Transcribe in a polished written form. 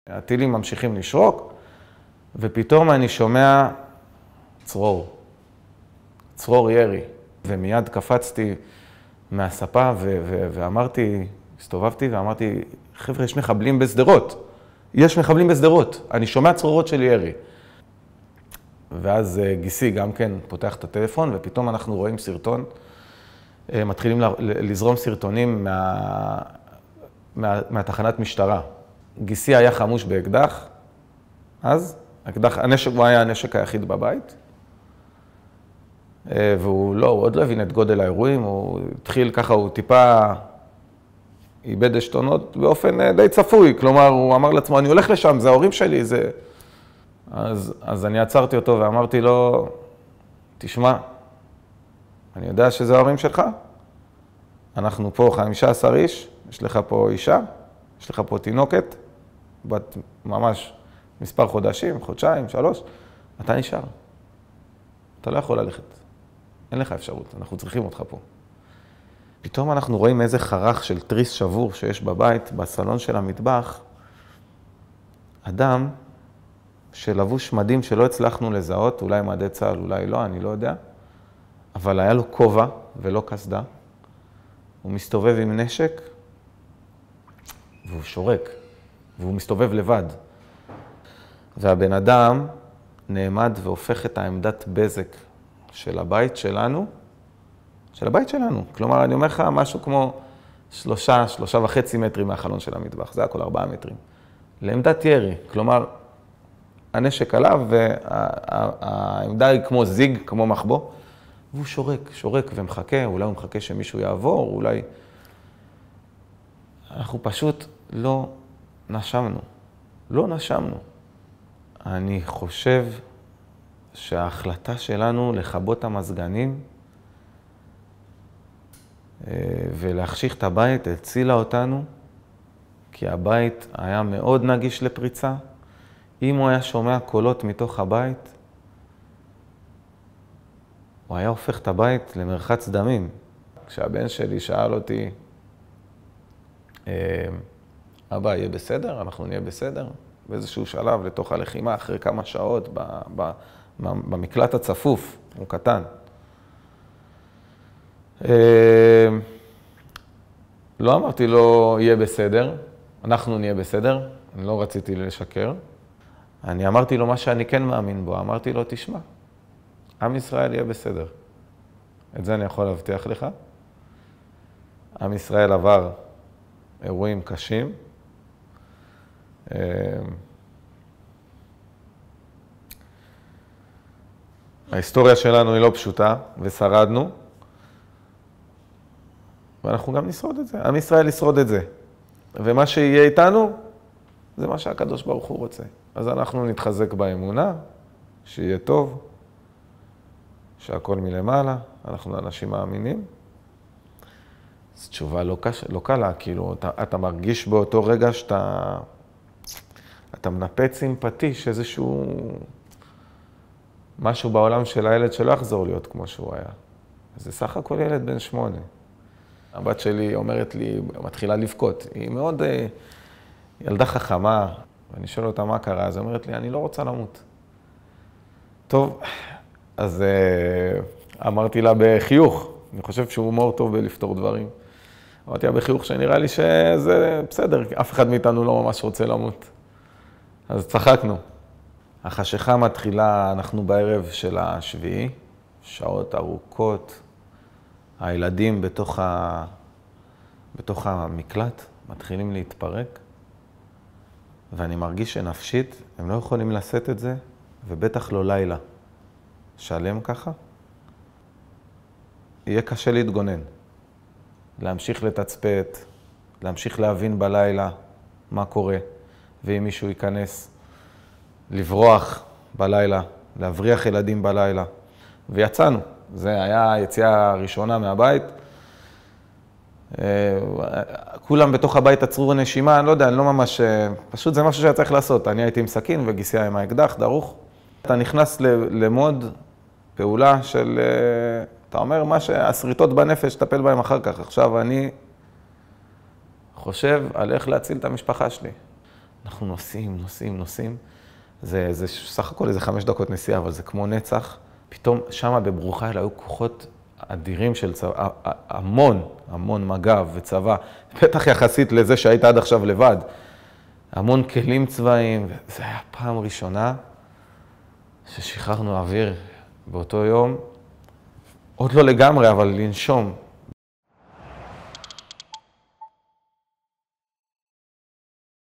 הטילים ממשיכים לשרוק, ופתאום אני שומע צרור ירי. ומיד קפצתי מהספה ואמרתי, הסתובבתי ואמרתי, חבר'ה, יש מחבלים בשדרות. יש מחבלים בשדרות. אני שומע צרורות של ירי. ואז גיסי גם כן פותח את הטלפון, ופתאום אנחנו רואים סרטון, מתחילים לזרום סרטונים מהתחנת משטרה. גיסי היה חמוש באקדח, אז הוא היה הנשק היחיד בבית, והוא עוד לא הבין את גודל האירועים, הוא התחיל ככה, הוא טיפה איבד עשתונות באופן די צפוי, כלומר, הוא אמר לעצמו, אני הולך לשם, זה ההורים שלי, זה... אז אני עצרתי אותו ואמרתי לו, תשמע, אני יודע שזה ההורים שלך, אנחנו פה 15 איש, יש לך פה אישה, יש לך פה תינוקת, בת ממש מספר חודשים, חודשיים, 3, אתה נשאר. אתה לא יכול ללכת. אין לך אפשרות, אנחנו צריכים אותך פה. פתאום אנחנו רואים איזה חרך של תריס שבור שיש בבית, בסלון של המטבח, אדם שלבוש מדים שלא הצלחנו לזהות, אולי מדי צה"ל, אולי לא, אני לא יודע, אבל היה לו כובע ולא קסדה. הוא מסתובב עם נשק, והוא שורק, והוא מסתובב לבד. והבן אדם נעמד והופך את העמדת בזק של הבית שלנו, כלומר, אני אומר לך משהו כמו 3.5 מטרים מהחלון של המטבח, זה הכל 4 מטרים. לעמדת ירי, כלומר, הנשק עליו והעמדה היא כמו זיג, כמו מחבוא, והוא שורק ומחכה, אולי הוא מחכה שמישהו יעבור, אולי... אנחנו פשוט לא נשמנו. אני חושב שההחלטה שלנו לכבות המזגנים ולהחשיך את הבית הצילה אותנו, כי הבית היה מאוד נגיש לפריצה. אם הוא היה שומע קולות מתוך הבית, הוא היה הופך את הבית למרחץ דמים. כשהבן שלי שאל אותי, אבא, יהיה בסדר? אנחנו נהיה בסדר? באיזשהו שלב לתוך הלחימה, אחרי כמה שעות, במקלט הצפוף, הוא קטן. לא אמרתי לו, יהיה בסדר, אנחנו נהיה בסדר, אני לא רציתי לשקר. אני אמרתי לו מה שאני כן מאמין בו, אמרתי לו, תשמע, עם ישראל יהיה בסדר. את זה אני יכול להבטיח לך. עם ישראל עבר אירועים קשים. ההיסטוריה שלנו היא לא פשוטה, ושרדנו. ואנחנו גם נשרוד את זה. עם ישראל ישרוד את זה. ומה שיהיה איתנו, זה מה שהקדוש ברוך הוא רוצה. אז אנחנו נתחזק באמונה, שיהיה טוב, שהכל מלמעלה, אנחנו אנשים מאמינים. זו תשובה לא קלה, כאילו, אתה מרגיש באותו רגע שאתה מנפץ עם פטיש איזשהו משהו בעולם של הילד שלא יחזור להיות כמו שהוא היה. זה סך הכל ילד בן 8. הבת שלי אומרת לי, מתחילה לבכות, היא מאוד ילדה חכמה, ואני שואל אותה מה קרה, אז היא אומרת לי, אני לא רוצה למות. טוב, אז אמרתי לה בחיוך, אני חושב שהוא הומור טוב בלפתור דברים. אמרתי לה בחיוך שנראה לי שזה בסדר, אף אחד מאיתנו לא ממש רוצה למות. אז צחקנו. החשיכה מתחילה, אנחנו בערב של השביעי, שעות ארוכות, הילדים בתוך המקלט מתחילים להתפרק, ואני מרגיש שנפשית, הם לא יכולים לשאת את זה, ובטח לא לילה. שלם ככה, יהיה קשה להתגונן, להמשיך לתצפת, להמשיך להבין בלילה מה קורה, ואם מישהו ייכנס, לברוח בלילה, להבריח ילדים בלילה, ויצאנו. זה היה היציאה הראשונה מהבית. כולם בתוך הבית עצרו נשימה, אני לא יודע, אני לא ממש... פשוט זה משהו שהיה צריך לעשות. אני הייתי עם סכין וגיסי היה עם האקדח, דרוך. אתה נכנס למוד פעולה של... אתה אומר מה שהשריטות בנפש, תטפל בהם אחר כך. עכשיו אני חושב על איך להציל את המשפחה שלי. אנחנו נוסעים. זה סך הכל איזה 5 דקות נסיעה, אבל זה כמו נצח. פתאום שם בברור חיל היו כוחות אדירים של צבא, המון מג"ב וצבא, בטח יחסית לזה שהיית עד עכשיו לבד. המון כלים צבאיים, וזה היה פעם ראשונה ששחררנו אוויר באותו יום. עוד לא לגמרי, אבל לנשום.